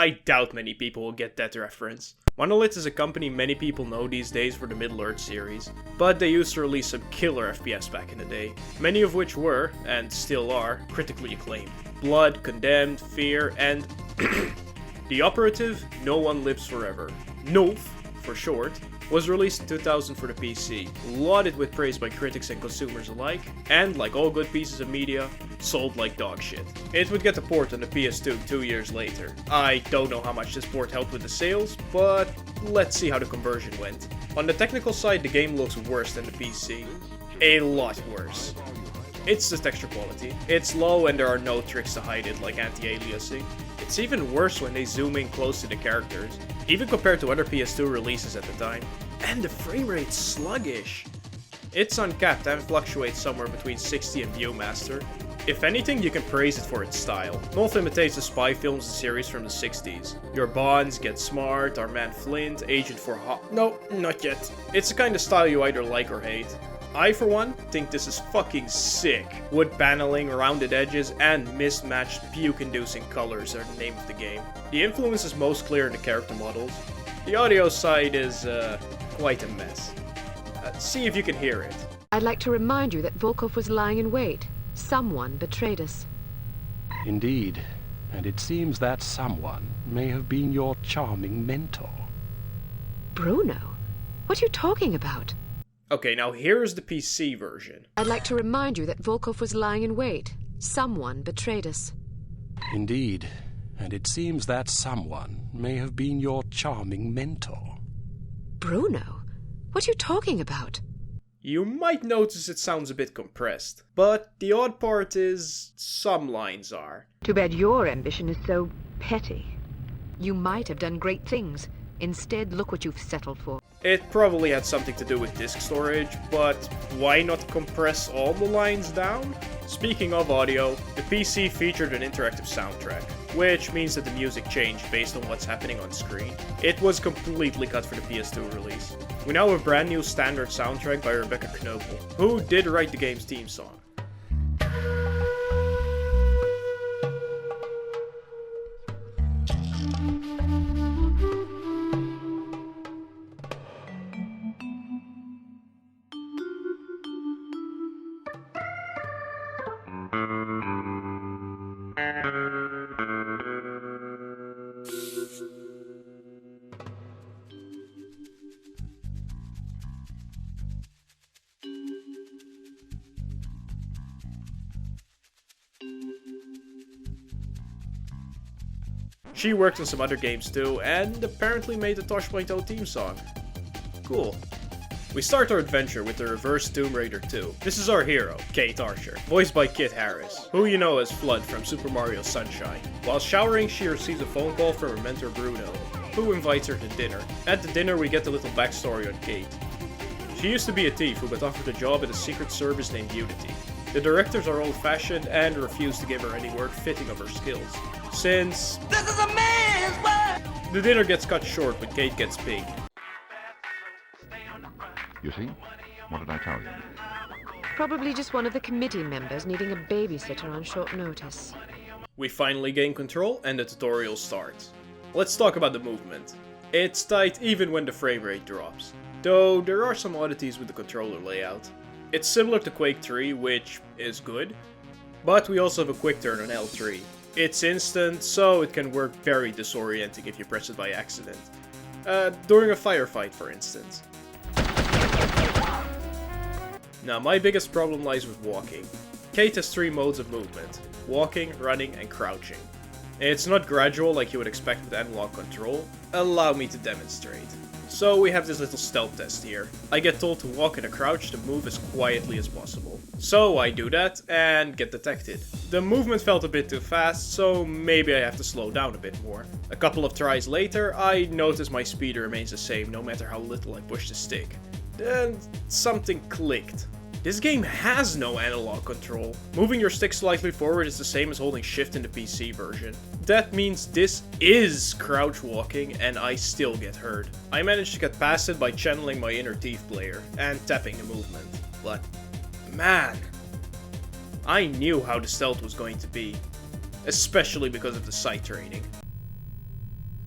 I doubt many people will get that reference. Monolith is a company many people know these days for the Middle-earth series, but they used to release some killer FPS back in the day, many of which were, and still are, critically acclaimed. Blood, Condemned, Fear, and the Operative, No One Lives Forever, NOLF for short, was released in 2000 for the PC, lauded with praise by critics and consumers alike, and like all good pieces of media, sold like dog shit. It would get a port on the PS2 2 years later. I don't know how much this port helped with the sales, but let's see how the conversion went. On the technical side, the game looks worse than the PC. A lot worse. It's the texture quality. It's low and there are no tricks to hide it like anti-aliasing. It's even worse when they zoom in close to the characters, even compared to other PS2 releases at the time. And the frame rate's sluggish. It's uncapped and fluctuates somewhere between 60 and Viewmaster. If anything, you can praise it for its style. NOLF imitates the spy films and series from the 60s. Your Bonds, Get Smart, Our Man Flint, Agent for No, not yet. It's the kind of style you either like or hate. I, for one, think this is fucking sick. Wood paneling, rounded edges, and mismatched puke-inducing colors are the name of the game. The influence is most clear in the character models. The audio side is, quite a mess. See if you can hear it. I'd like to remind you that Volkov was lying in wait. Someone betrayed us. Indeed, and it seems that someone may have been your charming mentor. Bruno? What are you talking about? Okay, now here's the PC version. I'd like to remind you that Volkov was lying in wait. Someone betrayed us. Indeed, and it seems that someone may have been your charming mentor. Bruno? What are you talking about? You might notice it sounds a bit compressed, but the odd part is some lines are. Too bad your ambition is so petty. You might have done great things. Instead, look what you've settled for. It probably had something to do with disk storage, but why not compress all the lines down? Speaking of audio, the PC featured an interactive soundtrack, which means that the music changed based on what's happening on screen. It was completely cut for the PS2 release. We now have a brand new standard soundtrack by Rebecca Knoebel, who did write the game's theme song. She worked on some other games too, and apparently made the Tosh.0 theme song. Cool. We start our adventure with the Reverse Tomb Raider 2. This is our hero, Kate Archer, voiced by Kit Harris, who you know as Flood from Super Mario Sunshine. While showering, she receives a phone call from her mentor Bruno, who invites her to dinner. At the dinner, we get a little backstory on Kate. She used to be a thief who got offered a job at a secret service named Unity. The directors are old-fashioned and refuse to give her any work fitting of her skills, since this is a man's world. The dinner gets cut short when Kate gets pinged. You see? What did I tell you? Probably just one of the committee members needing a babysitter on short notice. We finally gain control and the tutorial starts. Let's talk about the movement. It's tight even when the frame rate drops, though there are some oddities with the controller layout. It's similar to Quake 3, which is good, but we also have a quick turn on L3. It's instant, so it can work very disorienting if you press it by accident. During a firefight, for instance. Now, my biggest problem lies with walking. Kate has 3 modes of movement: walking, running, and crouching. It's not gradual like you would expect with analog control. Allow me to demonstrate. So we have this little stealth test here. I get told to walk in a crouch to move as quietly as possible. So I do that and get detected. The movement felt a bit too fast, so maybe I have to slow down a bit more. A couple of tries later, I notice my speed remains the same no matter how little I push the stick. Then something clicked. This game has no analog control. Moving your stick slightly forward is the same as holding shift in the PC version. That means this is crouch walking and I still get hurt. I managed to get past it by channeling my inner thief player and tapping the movement. But man, I knew how the stealth was going to be, especially because of the sight training.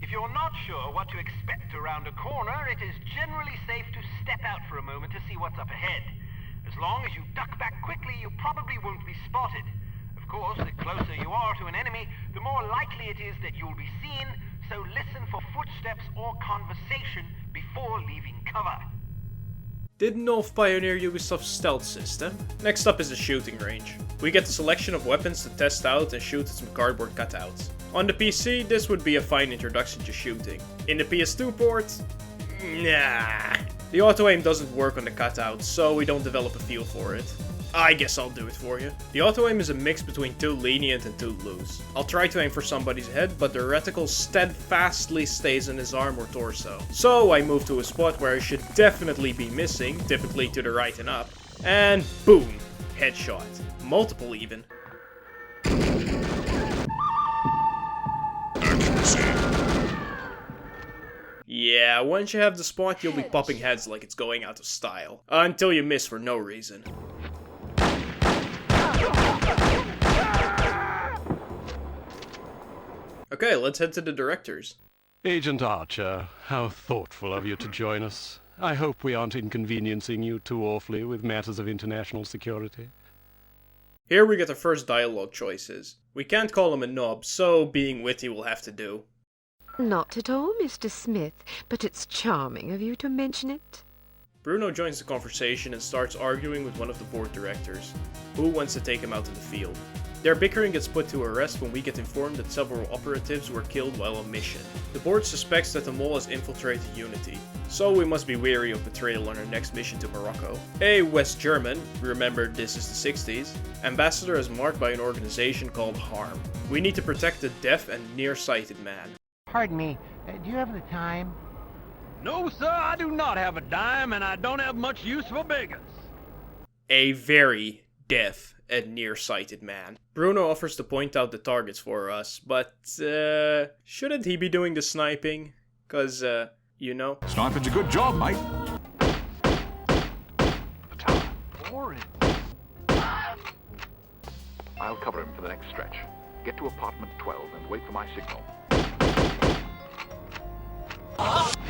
If you're not sure what to expect around a corner, it is generally safe to step out for a moment to see what's up ahead. As long as you duck back quickly, you probably won't be spotted. Of course, the closer you are to an enemy, the more likely it is that you'll be seen, so listen for footsteps or conversation before leaving cover. Didn't know of Pioneer Ubisoft's stealth system. Next up is the shooting range. We get a selection of weapons to test out and shoot at some cardboard cutouts. On the PC, this would be a fine introduction to shooting. In the PS2 port, nah. The auto-aim doesn't work on the cutouts, so we don't develop a feel for it. I guess I'll do it for you. The auto-aim is a mix between too lenient and too loose. I'll try to aim for somebody's head, but the reticle steadfastly stays in his arm or torso. So I move to a spot where I should definitely be missing, typically to the right and up, and boom, headshot. Multiple even. Yeah, once you have the spot, you'll be popping heads like it's going out of style. Until you miss for no reason. Okay, let's head to the directors. Agent Archer, how thoughtful of you to join us. I hope we aren't inconveniencing you too awfully with matters of international security. Here we get the first dialogue choices. We can't call him a knob, so being witty will have to do. Not at all, Mr. Smith, but it's charming of you to mention it. Bruno joins the conversation and starts arguing with one of the board directors, who wants to take him out to the field. Their bickering gets put to rest when we get informed that several operatives were killed while on mission. The board suspects that the mole has infiltrated Unity, so we must be wary of betrayal on our next mission to Morocco. A West German, remember this is the 60s, ambassador is marked by an organization called HARM. We need to protect the deaf and nearsighted man. Pardon me, do you have the time? No, sir, I do not have a dime, and I don't have much use for beggars. A very deaf and nearsighted man. Bruno offers to point out the targets for us, but, shouldn't he be doing the sniping? Cause, you know. Sniping's a good job, mate. Boring. I'll cover him for the next stretch. Get to apartment 12 and wait for my signal.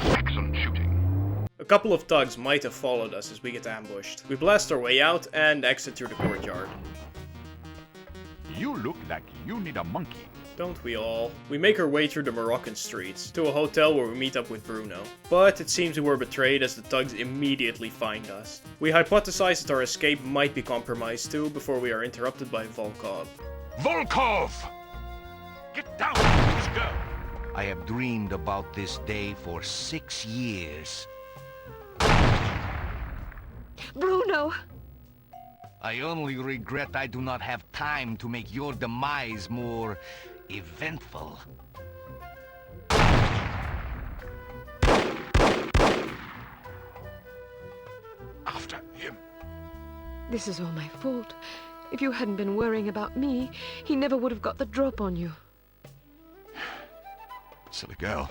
Excellent shooting. A couple of thugs might have followed us as we get ambushed. We blast our way out and exit through the courtyard. You look like you need a monkey. Don't we all? We make our way through the Moroccan streets, to a hotel where we meet up with Bruno. But it seems we were betrayed as the thugs immediately find us. We hypothesize that our escape might be compromised too, before we are interrupted by Volkov. Volkov! Get down, let's go! I have dreamed about this day for 6 years. Bruno! I only regret I do not have time to make your demise more eventful. After him. This is all my fault. If you hadn't been worrying about me, he never would have got the drop on you. Silly girl.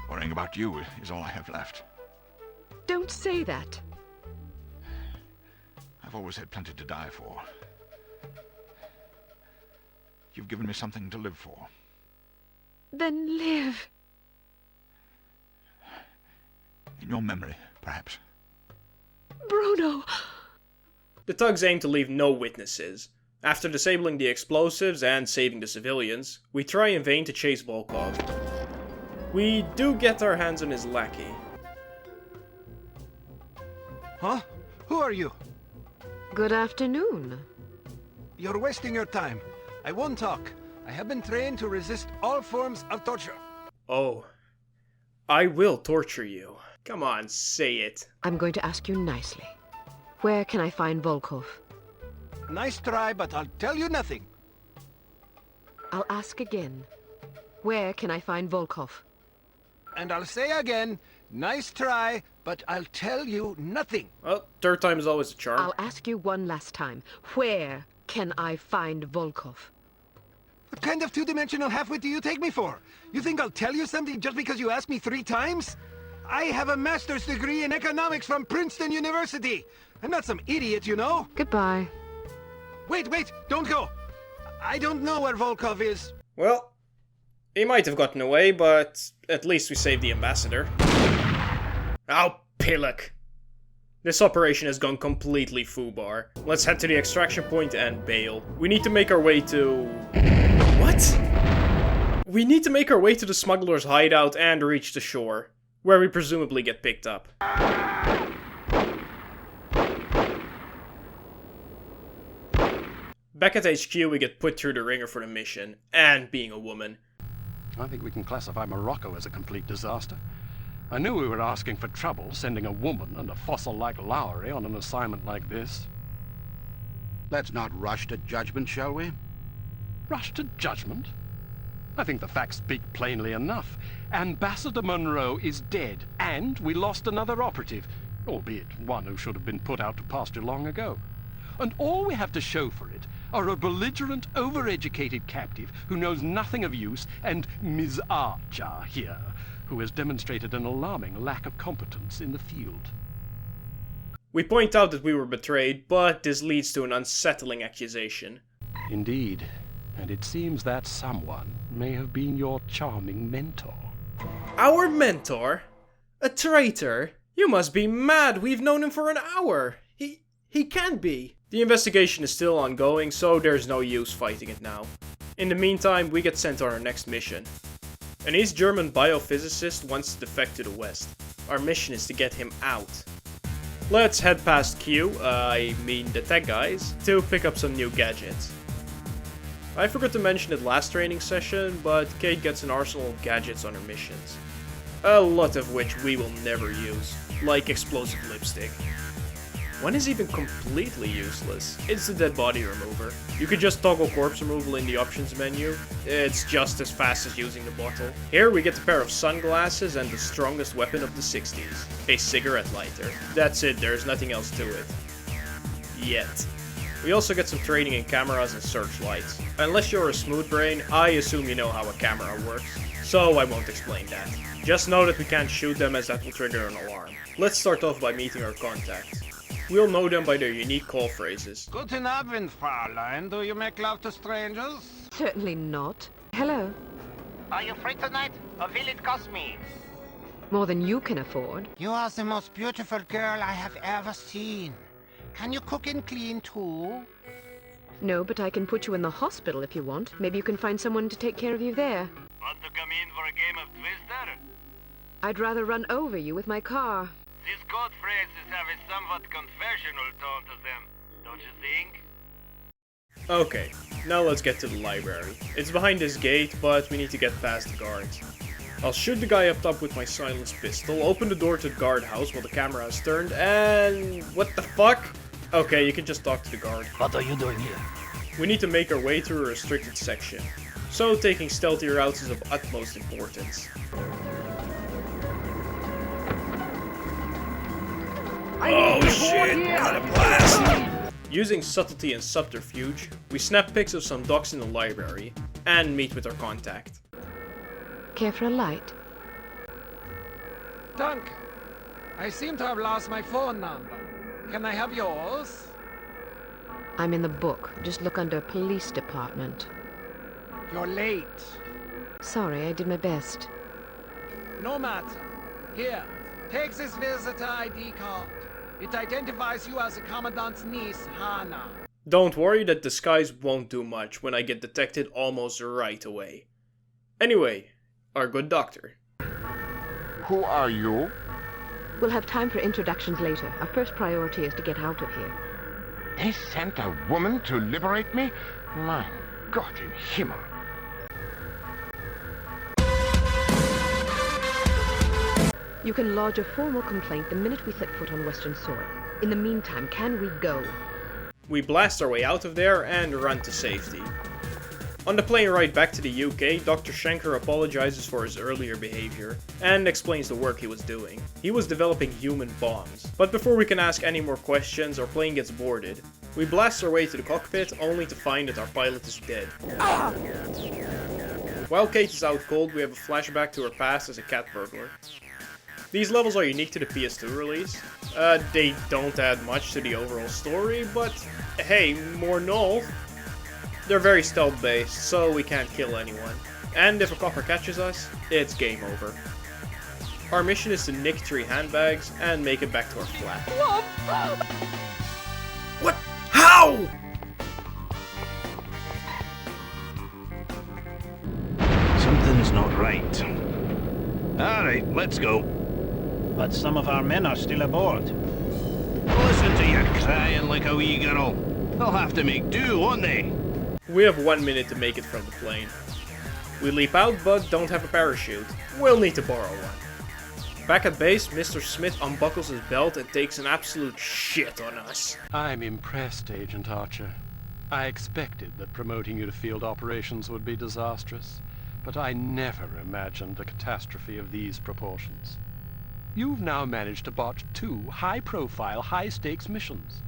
Worrying about you is all I have left. Don't say that. I've always had plenty to die for. You've given me something to live for. Then live. In your memory, perhaps. Bruno! The thugs aim to leave no witnesses. After disabling the explosives and saving the civilians, we try in vain to chase Volkov. We do get our hands on his lackey. Huh? Who are you? Good afternoon. You're wasting your time. I won't talk. I have been trained to resist all forms of torture. Oh. I will torture you. Come on, say it. I'm going to ask you nicely. Where can I find Volkov? Nice try, but I'll tell you nothing. I'll ask again. Where can I find Volkov? And I'll say again, nice try, but I'll tell you nothing. Well, third time is always a charm. I'll ask you one last time. Where can I find Volkov? What kind of two-dimensional halfwit do you take me for? You think I'll tell you something just because you asked me 3 times? I have a master's degree in economics from Princeton University. I'm not some idiot, you know? Goodbye. Wait, don't go. I don't know where Volkov is. Well, He might have gotten away, but at least we saved the ambassador. Ow, pillock. This operation has gone completely foobar. Let's head to the extraction point and bail. We need to make our way to... What? We need to make our way to the smuggler's hideout and reach the shore, where we presumably get picked up. Back at HQ, we get put through the ringer for the mission, and being a woman. I think we can classify Morocco as a complete disaster. I knew we were asking for trouble, sending a woman and a fossil like Lowry on an assignment like this. Let's not rush to judgment, shall we? Rush to judgment? I think the facts speak plainly enough. Ambassador Monroe is dead, and we lost another operative, albeit one who should have been put out to pasture long ago. And all we have to show for it are a belligerent, overeducated captive who knows nothing of use, and Ms. Archer here, who has demonstrated an alarming lack of competence in the field. We point out that we were betrayed, but this leads to an unsettling accusation. Indeed, and it seems that someone may have been your charming mentor. Our mentor? A traitor? You must be mad, we've known him for an hour. He can't be. The investigation is still ongoing, so there's no use fighting it now. In the meantime, we get sent on our next mission. An East German biophysicist wants to defect to the West. Our mission is to get him out. Let's head past Q, I mean the tech guys, to pick up some new gadgets. I forgot to mention it last training session, but Kate gets an arsenal of gadgets on her missions. A lot of which we will never use, like explosive lipstick. One is even completely useless. It's the dead body remover. You could just toggle corpse removal in the options menu. It's just as fast as using the bottle. Here we get a pair of sunglasses and the strongest weapon of the 60s. A cigarette lighter. That's it, there's nothing else to it. Yet. We also get some training in cameras and searchlights. Unless you're a smooth brain, I assume you know how a camera works. So I won't explain that. Just know that we can't shoot them as that will trigger an alarm. Let's start off by meeting our contacts. We'll know them by their unique call phrases. Guten Abend, Fräulein. Do you make love to strangers? Certainly not. Hello. Are you free tonight, or will it cost me? More than you can afford. You are the most beautiful girl I have ever seen. Can you cook and clean too? No, but I can put you in the hospital if you want. Maybe you can find someone to take care of you there. Want to come in for a game of Twister? I'd rather run over you with my car. These code phrases have a somewhat confessional tone to them, don't you think? Okay, now let's get to the library. It's behind this gate, but we need to get past the guards. I'll shoot the guy up top with my silenced pistol, open the door to the guardhouse while the camera is turned, and... what the fuck? Okay, you can just talk to the guard. What are you doing here? We need to make our way through a restricted section, so taking stealthy routes is of utmost importance. Oh shit, got a blast! Using subtlety and subterfuge, we snap pics of some docs in the library, and meet with our contact. Care for a light? Dunk, I seem to have lost my phone number. Can I have yours? I'm in the book. Just look under police department. You're late. Sorry, I did my best. No matter. Here, take this visitor ID card. It identifies you as the Commandant's niece, Hannah. Don't worry, that disguise won't do much when I get detected almost right away. Anyway, our good doctor. Who are you? We'll have time for introductions later. Our first priority is to get out of here. They sent a woman to liberate me? My God in Himmel. You can lodge a formal complaint the minute we set foot on Western soil. In the meantime, can we go? We blast our way out of there and run to safety. On the plane ride back to the UK, Dr. Schenker apologizes for his earlier behavior and explains the work he was doing. He was developing human bombs. But before we can ask any more questions, our plane gets boarded. We blast our way to the cockpit only to find that our pilot is dead. While Kate is out cold, we have a flashback to her past as a cat burglar. These levels are unique to the PS2 release. They don't add much to the overall story, but hey, more null. They're very stealth based, so we can't kill anyone. and if a copper catches us, it's game over. Our mission is to nick 3 handbags and make it back to our flat. What? How? Something's not right. Alright, let's go. But some of our men are still aboard. Listen to you crying like a wee girl. They'll have to make do, won't they? We have 1 minute to make it from the plane. We leap out but don't have a parachute. We'll need to borrow one. Back at base, Mr. Smith unbuckles his belt and takes an absolute shit on us. I'm impressed, Agent Archer. I expected that promoting you to field operations would be disastrous, but I never imagined a catastrophe of these proportions. You've now managed to botch 2 high-profile, high-stakes missions.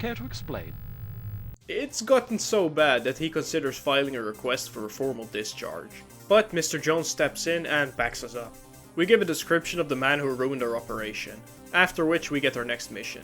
Care to explain? It's gotten so bad that he considers filing a request for a formal discharge. But Mr. Jones steps in and backs us up. We give a description of the man who ruined our operation, after which we get our next mission.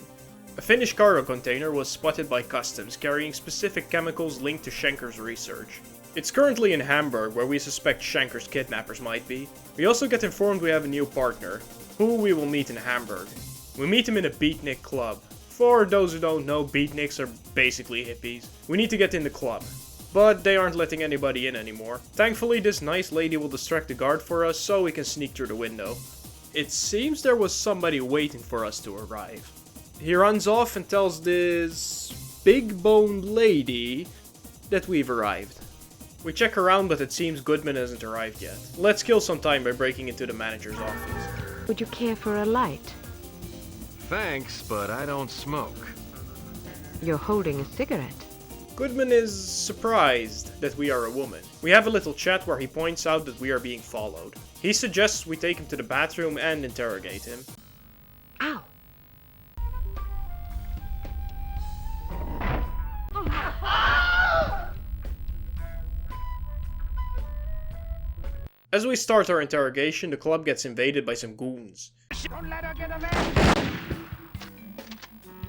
A Finnish cargo container was spotted by customs carrying specific chemicals linked to Schenker's research. It's currently in Hamburg, where we suspect Schenker's kidnappers might be. We also get informed we have a new partner, who we will meet in Hamburg. We meet him in a beatnik club. For those who don't know, beatniks are basically hippies. We need to get in the club, but they aren't letting anybody in anymore. Thankfully, this nice lady will distract the guard for us so we can sneak through the window. It seems there was somebody waiting for us to arrive. He runs off and tells this big-boned lady that we've arrived. We check around, but it seems Goodman hasn't arrived yet. Let's kill some time by breaking into the manager's office. Would you care for a light? Thanks, but I don't smoke. You're holding a cigarette. Goodman is surprised that we are a woman. We have a little chat where he points out that we are being followed. He suggests we take him to the bathroom and interrogate him. Ow! As we start our interrogation, the club gets invaded by some goons. Don't let her get away!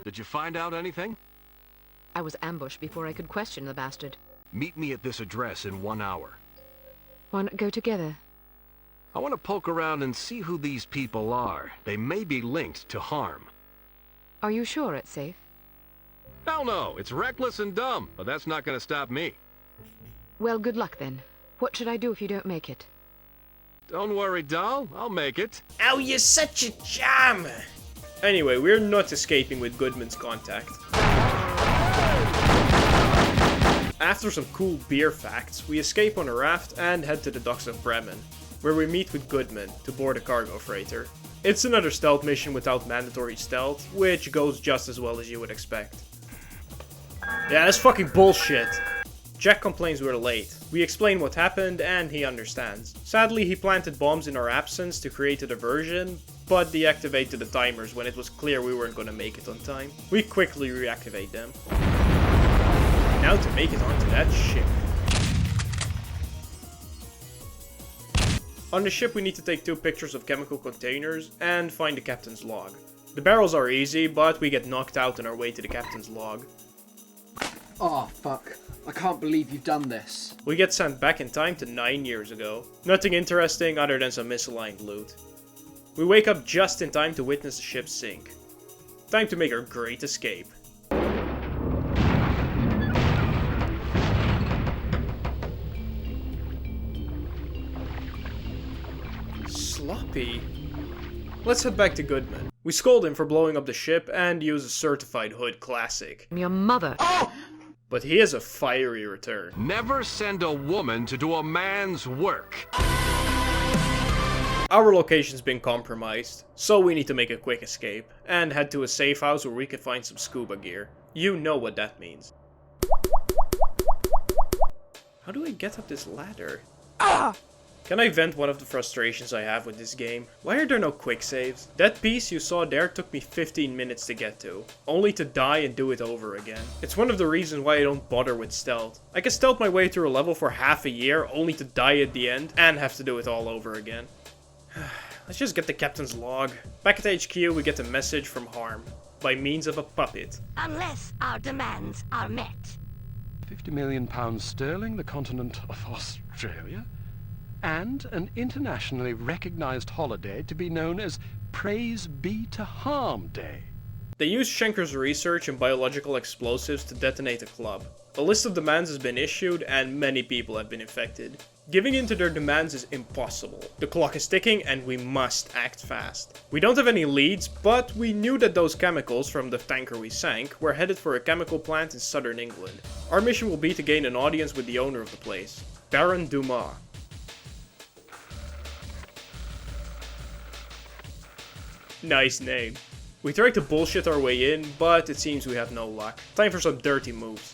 Did you find out anything? I was ambushed before I could question the bastard. Meet me at this address in 1 hour. Why not go together? I want to poke around and see who these people are. They may be linked to harm. Are you sure it's safe? Hell no, it's reckless and dumb, but that's not going to stop me. Well, good luck then. What should I do if you don't make it? Don't worry, doll. I'll make it. Oh, you're such a charmer! Anyway, we're not escaping with Goodman's contact. After some cool beer facts, we escape on a raft and head to the docks of Bremen, where we meet with Goodman to board a cargo freighter. It's another stealth mission without mandatory stealth, which goes just as well as you would expect. Yeah, that's fucking bullshit! Jack complains we're late. We explain what happened and he understands. Sadly, he planted bombs in our absence to create a diversion, but deactivated the timers when it was clear we weren't gonna make it on time. We quickly reactivate them. Now to make it onto that ship. On the ship we need to take 2 pictures of chemical containers and find the captain's log. The barrels are easy, but we get knocked out on our way to the captain's log. Oh, fuck. I can't believe you've done this. We get sent back in time to 9 years ago. Nothing interesting other than some misaligned loot. We wake up just in time to witness the ship sink. Time to make our great escape. Sloppy. Let's head back to Goodman. We scold him for blowing up the ship and use a certified hood classic. Your mother. Oh! But he has a fiery return. Never send a woman to do a man's work. Our location's been compromised, so we need to make a quick escape and head to a safe house where we can find some scuba gear. You know what that means. How do I get up this ladder? Ah! Can I vent one of the frustrations I have with this game? Why are there no quick saves? That piece you saw there took me 15 minutes to get to, only to die and do it over again. It's one of the reasons why I don't bother with stealth. I can stealth my way through a level for half a year, only to die at the end, and have to do it all over again. Let's just get the captain's log. Back at HQ we get a message from Harm, by means of a puppet. Unless our demands are met. £50 million sterling, the continent of Australia? and an internationally recognized holiday to be known as Praise Be to Harm Day. They used Schenker's research in biological explosives to detonate a club. A list of demands has been issued and many people have been infected. Giving in to their demands is impossible. The clock is ticking and we must act fast. We don't have any leads, but we knew that those chemicals from the tanker we sank were headed for a chemical plant in southern England. Our mission will be to gain an audience with the owner of the place, Baron Dumas. Nice name. We tried to bullshit our way in, but it seems we have no luck. Time for some dirty moves.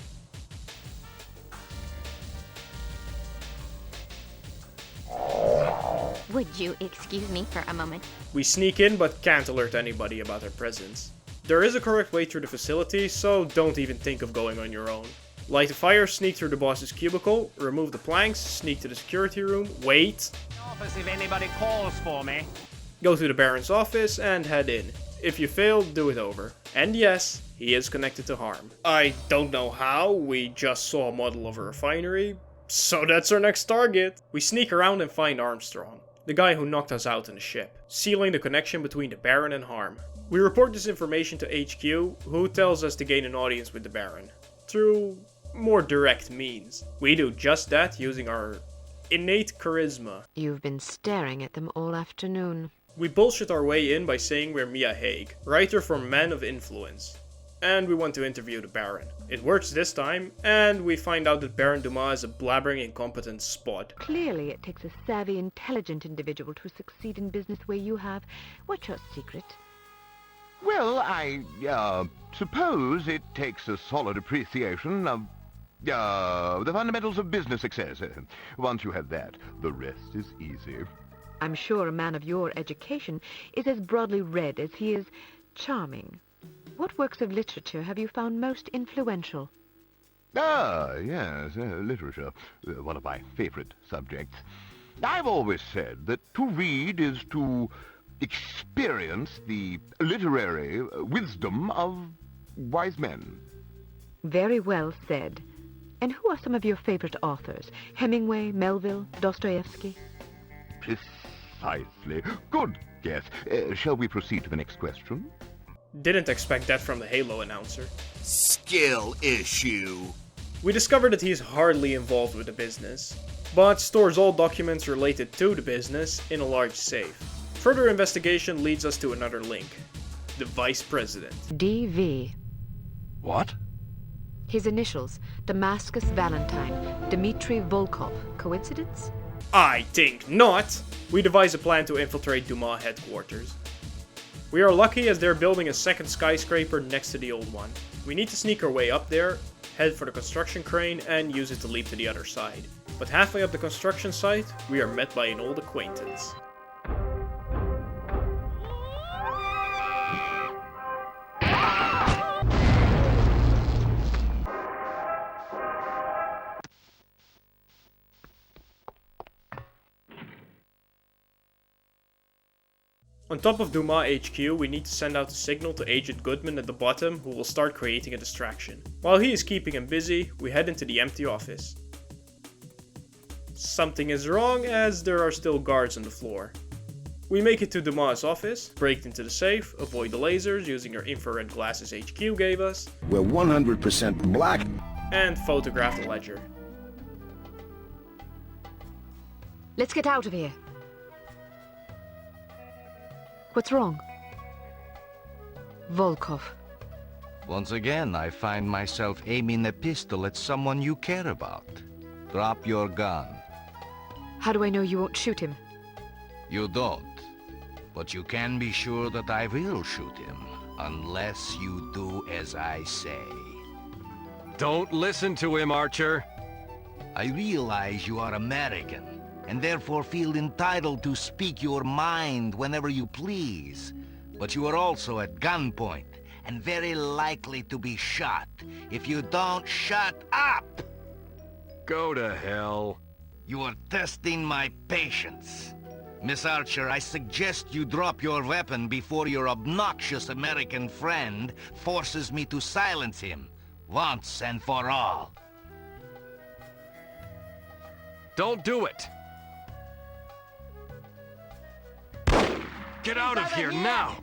Would you excuse me for a moment? We sneak in but can't alert anybody about our presence. There is a correct way through the facility, so don't even think of going on your own. Light a fire, sneak through the boss's cubicle, remove the planks, sneak to the security room, wait. Office if anybody calls for me. Go to the Baron's office and head in. If you fail, do it over. And yes, he is connected to harm. I don't know how, we just saw a model of a refinery, so that's our next target. We sneak around and find Armstrong, the guy who knocked us out in the ship, sealing the connection between the Baron and harm. We report this information to HQ, who tells us to gain an audience with the Baron, through more direct means. We do just that using our innate charisma. You've been staring at them all afternoon. We bullshit our way in by saying we're Mia Haig, writer for Men of Influence, and we want to interview the Baron. It works this time, and we find out that Baron Dumas is a blabbering, incompetent spot. Clearly it takes a savvy, intelligent individual to succeed in business where you have. What's your secret? Well, I suppose it takes a solid appreciation of the fundamentals of business success. Once you have that, the rest is easy. I'm sure a man of your education is as broadly read as he is charming. What works of literature have you found most influential? Yes, literature. One of my favorite subjects. I've always said that to read is to experience the literary wisdom of wise men. Very well said. And who are some of your favorite authors? Hemingway, Melville, Dostoevsky? Precisely. Good guess. Shall we proceed to the next question? Didn't expect that from the Halo announcer. Skill issue. We discover that he's hardly involved with the business, but stores all documents related to the business in a large safe. Further investigation leads us to another link. The Vice President. DV. What? His initials, Damascus Valentine, Dmitry Volkov. Coincidence? I think not! We devise a plan to infiltrate Dumas headquarters. We are lucky as they're building a second skyscraper next to the old one. We need to sneak our way up there, head for the construction crane and use it to leap to the other side. But halfway up the construction site, we are met by an old acquaintance. On top of Dumas HQ, we need to send out a signal to Agent Goodman at the bottom, who will start creating a distraction. While he is keeping him busy, we head into the empty office. Something is wrong, as there are still guards on the floor. We make it to Dumas' office, break into the safe, avoid the lasers using their infrared glasses HQ gave us. We're 100% black. And photograph the ledger. Let's get out of here. What's wrong? Volkov. Once again, I find myself aiming a pistol at someone you care about. Drop your gun. How do I know you won't shoot him? You don't. But you can be sure that I will shoot him, unless you do as I say. Don't listen to him, Archer. I realize you are American, and therefore feel entitled to speak your mind whenever you please. But you are also at gunpoint, and very likely to be shot if you don't shut up! Go to hell. You are testing my patience. Miss Archer, I suggest you drop your weapon before your obnoxious American friend forces me to silence him, once and for all. Don't do it. Get out of here now!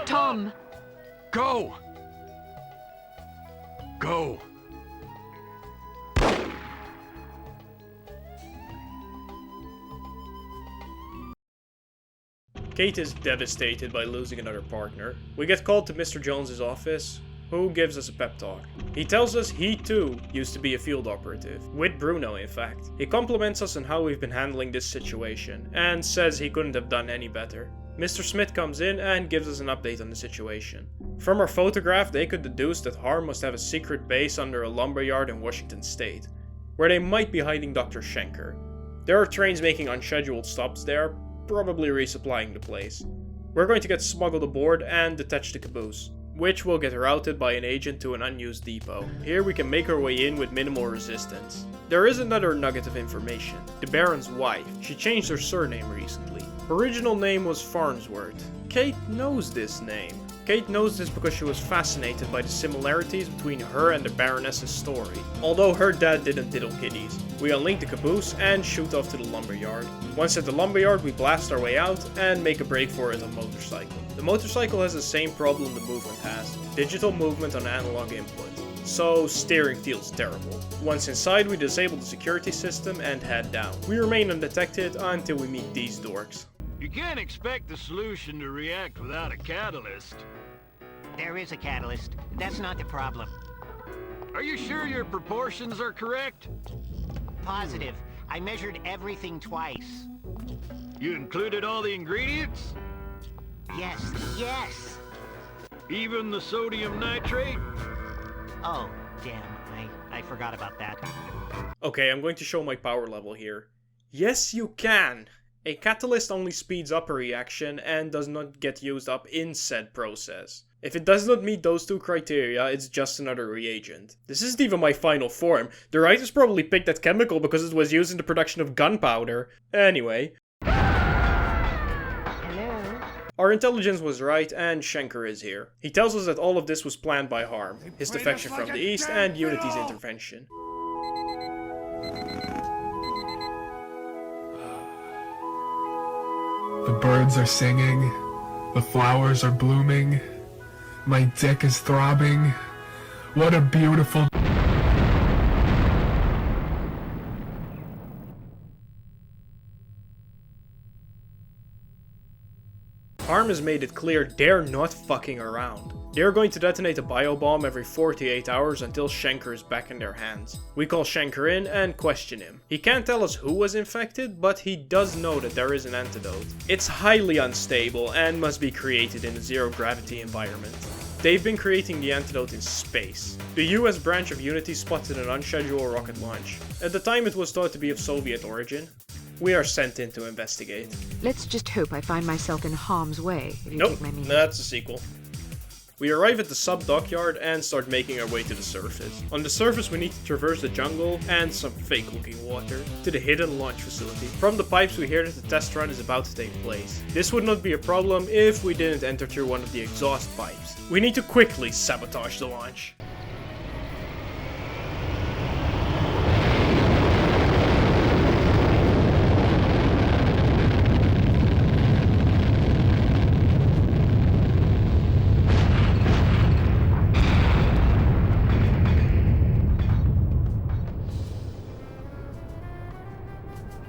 Tom! Go! Go! Kate is devastated by losing another partner. We get called to Mr. Jones's office, who gives us a pep talk. He tells us he too used to be a field operative, with Bruno in fact. He compliments us on how we've been handling this situation, and says he couldn't have done any better. Mr. Smith comes in and gives us an update on the situation. From our photograph, they could deduce that Harm must have a secret base under a lumberyard in Washington State, where they might be hiding Dr. Schenker. There are trains making unscheduled stops there, probably resupplying the place. We're going to get smuggled aboard and detach the caboose, which will get routed by an agent to an unused depot. Here we can make our way in with minimal resistance. There is another nugget of information. The Baron's wife. She changed her surname recently. Her original name was Farnsworth. Kate knows this name. Kate knows this because she was fascinated by the similarities between her and the Baroness's story. Although her dad didn't diddle kiddies. We unlink the caboose and shoot off to the lumberyard. Once at the lumberyard, we blast our way out and make a break for it on motorcycle. The motorcycle has the same problem the movement has. Digital movement on analog input. So steering feels terrible. Once inside, we disable the security system and head down. We remain undetected until we meet these dorks. You can't expect the solution to react without a catalyst. There is a catalyst. That's not the problem. Are you sure your proportions are correct? Positive. I measured everything twice. You included all the ingredients? Yes, yes! Even the sodium nitrate? Oh, damn. I forgot about that. Okay, I'm going to show my power level here. Yes, you can! A catalyst only speeds up a reaction and does not get used up in said process. If it does not meet those two criteria, it's just another reagent. This isn't even my final form. The writers probably picked that chemical because it was used in the production of gunpowder. Anyway. Hello? Our intelligence was right, and Schenker is here. He tells us that all of this was planned by Harm, his defection from the East, and Unity's intervention. The birds are singing, the flowers are blooming, my dick is throbbing. What a beautiful... Harm has made it clear they're not fucking around. They're going to detonate a biobomb every 48 hours until Schenker is back in their hands. We call Schenker in and question him. He can't tell us who was infected, but he does know that there is an antidote. It's highly unstable and must be created in a zero-gravity environment. They've been creating the antidote in space. The US branch of Unity spotted an unscheduled rocket launch. At the time it was thought to be of Soviet origin. We are sent in to investigate. Let's just hope I find myself in harm's way, if you Nope, take my meaning. that's a sequel. We arrive at the sub-dockyard and start making our way to the surface. On the surface we need to traverse the jungle and some fake-looking water to the hidden launch facility. From the pipes we hear that the test run is about to take place. This would not be a problem if we didn't enter through one of the exhaust pipes. We need to quickly sabotage the launch.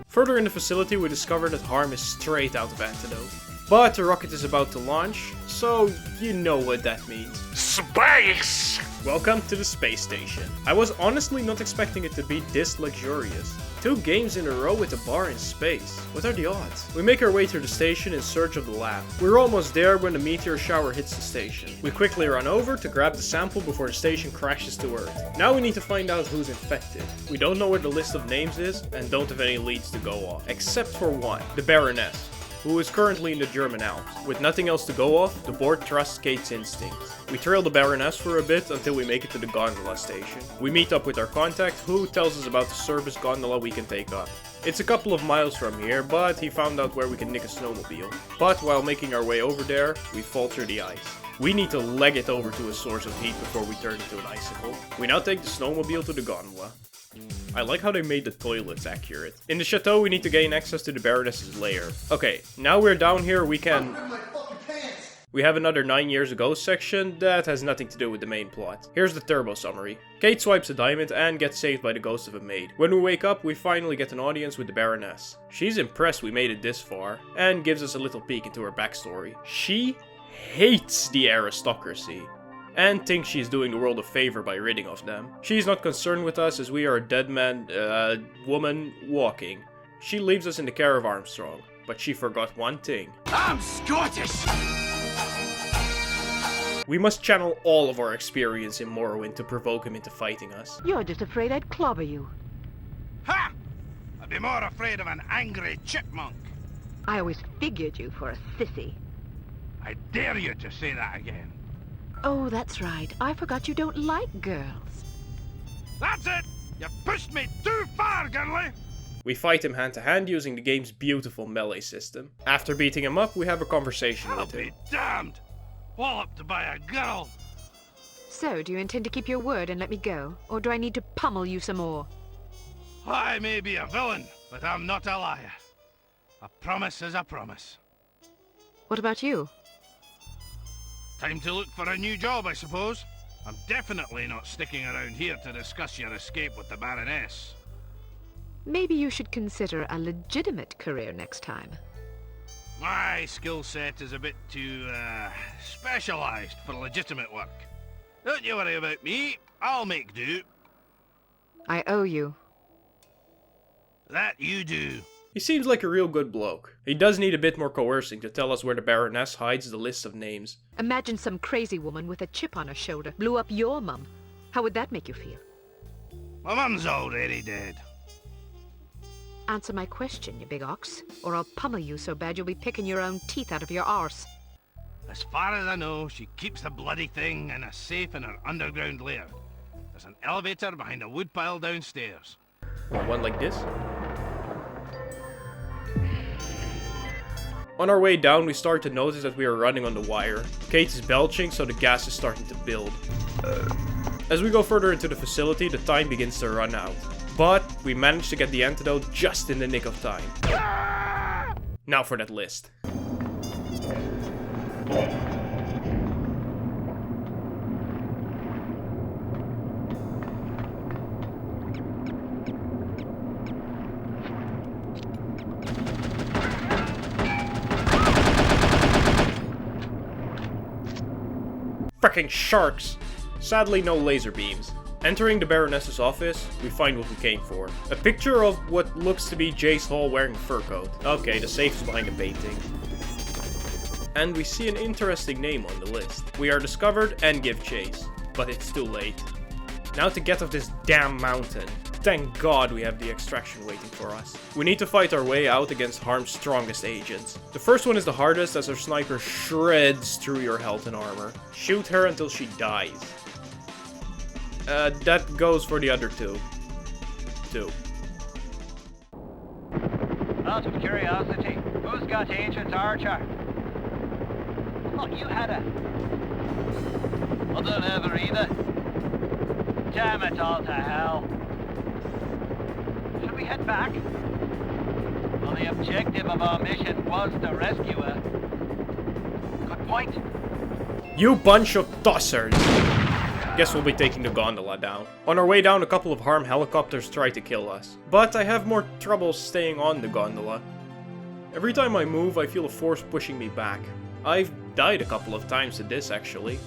Further in the facility we discover that Harm is straight out of antidote. But the rocket is about to launch, so you know what that means. Space! Welcome to the space station. I was honestly not expecting it to be this luxurious. 2 games in a row with a bar in space. What are the odds? We make our way to the station in search of the lab. We're almost there when the meteor shower hits the station. We quickly run over to grab the sample before the station crashes to Earth. Now we need to find out who's infected. We don't know where the list of names is and don't have any leads to go off. Except for one, the Baroness, who is currently in the German Alps. With nothing else to go off, the board trusts Kate's instincts. We trail the Baroness for a bit until we make it to the gondola station. We meet up with our contact, who tells us about the service gondola we can take up. It's a couple of miles from here, but he found out where we can nick a snowmobile. But while making our way over there, we fall through the ice. We need to leg it over to a source of heat before we turn into an icicle. We now take the snowmobile to the gondola. I like how they made the toilets accurate. In the chateau, we need to gain access to the Baroness's lair. Okay, now we're down here, we have another 9 years ago section that has nothing to do with the main plot. Here's the turbo summary. Kate swipes a diamond and gets saved by the ghost of a maid. When we wake up, we finally get an audience with the Baroness. She's impressed we made it this far, and gives us a little peek into her backstory. She hates the aristocracy, and thinks she's doing the world a favor by ridding of them. She's not concerned with us as we are a dead woman walking. She leaves us in the care of Armstrong, but she forgot one thing. I'm Scottish! We must channel all of our experience in Morrowind to provoke him into fighting us. You're just afraid I'd clobber you. Ha! I'd be more afraid of an angry chipmunk. I always figured you for a sissy. I dare you to say that again. Oh, that's right. I forgot you don't like girls. That's it! You pushed me too far, girlie! We fight him hand to hand using the game's beautiful melee system. After beating him up, we have a conversation with him. Be damned! Walloped by a girl! So, do you intend to keep your word and let me go? Or do I need to pummel you some more? I may be a villain, but I'm not a liar. A promise is a promise. What about you? Time to look for a new job, I suppose. I'm definitely not sticking around here to discuss your escape with the Baroness. Maybe you should consider a legitimate career next time. My skill set is a bit too, specialized for legitimate work. Don't you worry about me. I'll make do. I owe you. That you do. He seems like a real good bloke. He does need a bit more coercing to tell us where the Baroness hides the list of names. Imagine some crazy woman with a chip on her shoulder blew up your mum. How would that make you feel? My mum's already dead. Answer my question, you big ox, or I'll pummel you so bad you'll be picking your own teeth out of your arse. As far as I know, she keeps the bloody thing in a safe in her underground lair. There's an elevator behind a woodpile downstairs. One like this? On our way down, we start to notice that we are running on the wire. Kate is belching, so the gas is starting to build. As we go further into the facility, the time begins to run out. But we managed to get the antidote just in the nick of time. Now for that list. Fricking sharks! Sadly, no laser beams. Entering the Baroness's office, we find what we came for. A picture of what looks to be Jace Hall wearing a fur coat. Okay, the safe is behind a painting. And we see an interesting name on the list. We are discovered and give chase, but it's too late. Now to get off this damn mountain. Thank God we have the extraction waiting for us. We need to fight our way out against Harm's strongest agents. The first one is the hardest as her sniper shreds through your health and armor. Shoot her until she dies. That goes for the other two. Out of curiosity, who's got Ancient Archer? Oh, you had a... I don't have her either. Damn it all to hell. Should we head back? Well, the objective of our mission was to rescue her. Good point. You bunch of tossers! Guess we'll be taking the gondola down. On our way down, a couple of Harm helicopters try to kill us. But I have more trouble staying on the gondola. Every time I move, I feel a force pushing me back. I've died a couple of times at this, actually.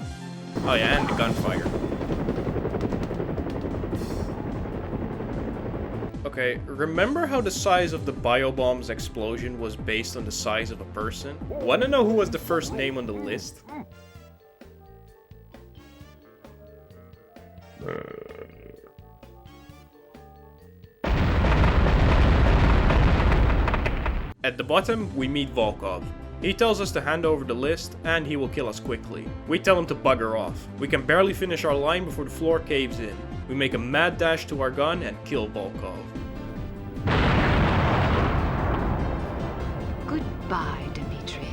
Oh yeah, and the gunfire. Okay, remember how the size of the biobomb's explosion was based on the size of a person? Wanna know who was the first name on the list? At the bottom, we meet Volkov. He tells us to hand over the list, and he will kill us quickly. We tell him to bugger off. We can barely finish our line before the floor caves in. We make a mad dash to our gun and kill Volkov. Goodbye, Dimitri.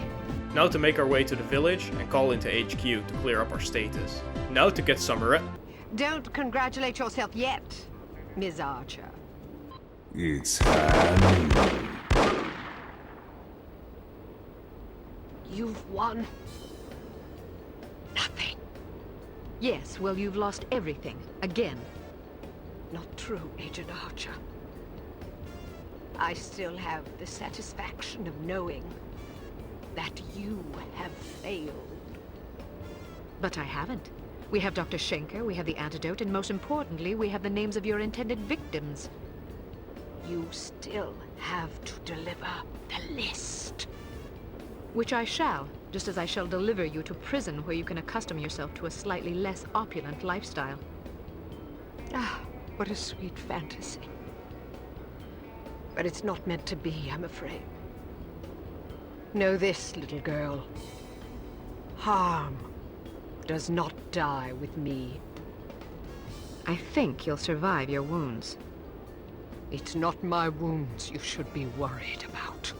Now to make our way to the village and call into HQ to clear up our status. Now to get some Don't congratulate yourself yet. Ms. Archer. It's honey. You've won nothing. Yes, well, you've lost everything. Again. Not true, Agent Archer. I still have the satisfaction of knowing that you have failed. But I haven't. We have Dr. Schenker, we have the antidote, and most importantly, we have the names of your intended victims. You still have to deliver the list. Which I shall, just as I shall deliver you to prison where you can accustom yourself to a slightly less opulent lifestyle. Ah, what a sweet fantasy. But it's not meant to be, I'm afraid. Know this, little girl. Harm does not die with me. I think you'll survive your wounds. It's not my wounds you should be worried about.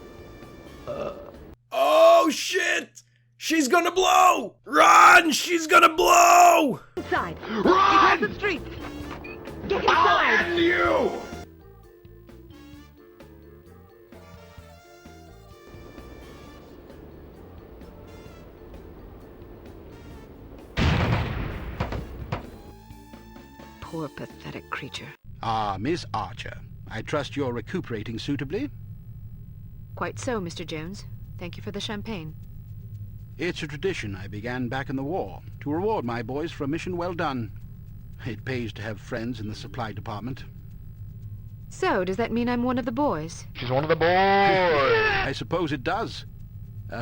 Oh shit! She's gonna blow! Run! She's gonna blow! Inside! Run! Across the street! Get inside! I'll end you! Poor, pathetic creature. Ah, Miss Archer. I trust you're recuperating suitably? Quite so, Mr. Jones. Thank you for the champagne. It's a tradition I began back in the war, to reward my boys for a mission well done. It pays to have friends in the supply department. So, does that mean I'm one of the boys? She's one of the boys! I suppose it does.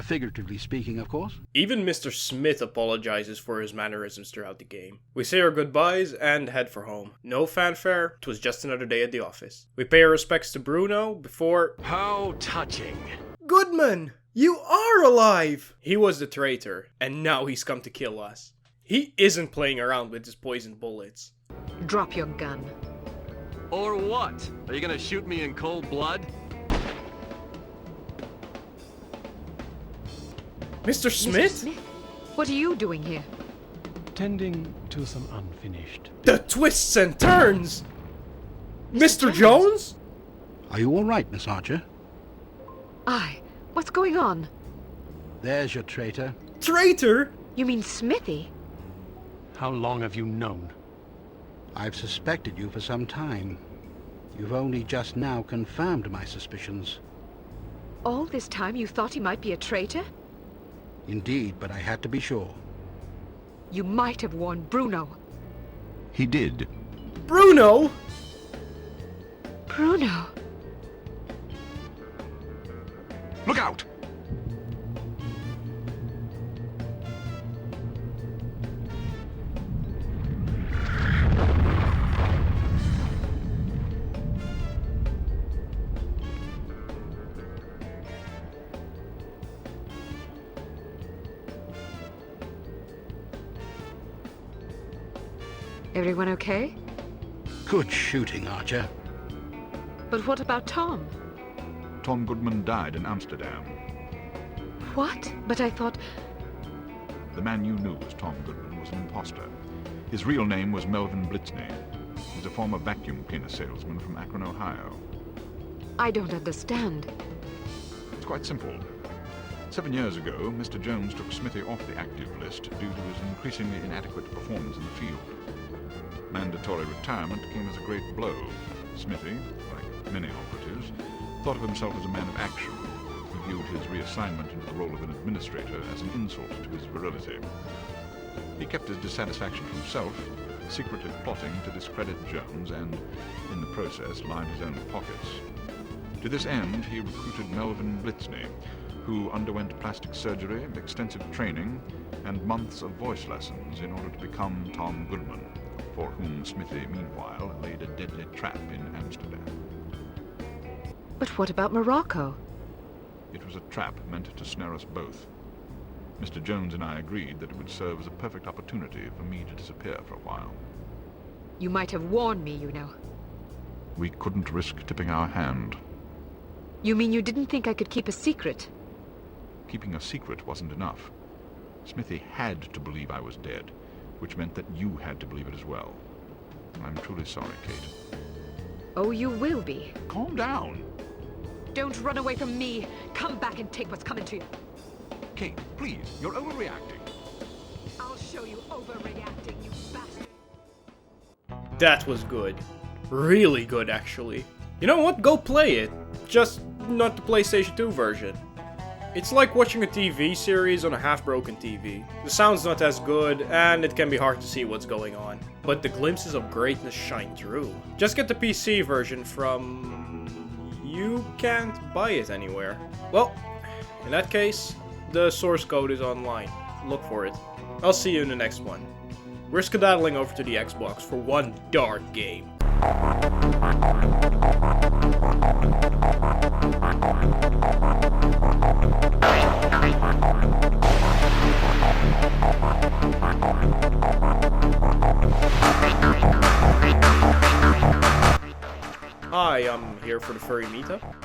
Figuratively speaking, of course. Even Mr. Smith apologizes for his mannerisms throughout the game. We say our goodbyes and head for home. No fanfare, 'twas just another day at the office. We pay our respects to Bruno before... How touching. Goodman! You are alive! He was the traitor, and now he's come to kill us. He isn't playing around with his poisoned bullets. Drop your gun. Or what? Are you gonna shoot me in cold blood? Mr. Smith? Mr. Smith? What are you doing here? Tending to some unfinished. The twists and turns! Mr. Jones? Are you all right, Miss Archer? Aye. What's going on? There's your traitor. Traitor? You mean Smithy? How long have you known? I've suspected you for some time. You've only just now confirmed my suspicions. All this time you thought he might be a traitor? Indeed, but I had to be sure. You might have warned Bruno. He did. Bruno? Bruno? Look out! Everyone okay? Good shooting, Archer. But what about Tom? Tom Goodman died in Amsterdam. What? But I thought... The man you knew as Tom Goodman was an imposter. His real name was Melvin Blitzney. He's a former vacuum cleaner salesman from Akron, Ohio. I don't understand. It's quite simple. 7 years ago, Mr. Jones took Smithy off the active list due to his increasingly inadequate performance in the field. Mandatory retirement came as a great blow. Smithy, like many operatives, thought of himself as a man of action. He viewed his reassignment into the role of an administrator as an insult to his virility. He kept his dissatisfaction to himself, secretly plotting to discredit Jones and, in the process, line his own pockets. To this end, he recruited Melvin Blitzney, who underwent plastic surgery, extensive training, and months of voice lessons in order to become Tom Goodman, for whom Smithy, meanwhile, laid a deadly trap in Amsterdam. But what about Morocco? It was a trap meant to snare us both. Mr. Jones and I agreed that it would serve as a perfect opportunity for me to disappear for a while. You might have warned me, you know. We couldn't risk tipping our hand. You mean you didn't think I could keep a secret? Keeping a secret wasn't enough. Smithy had to believe I was dead, which meant that you had to believe it as well. I'm truly sorry, Kate. Oh, you will be. Calm down. Don't run away from me. Come back and take what's coming to you. Kate, please, you're overreacting. I'll show you overreacting, you bastard. That was good. Really good, actually. You know what? Go play it. Just not the PlayStation 2 version. It's like watching a TV series on a half-broken TV. The sound's not as good, and it can be hard to see what's going on. But the glimpses of greatness shine through. Just get the PC version from... You can't buy it anywhere. Well, in that case, the source code is online. Look for it. I'll see you in the next one. We're skedaddling over to the Xbox for one dark game. Hi, I'm here for the furry meetup.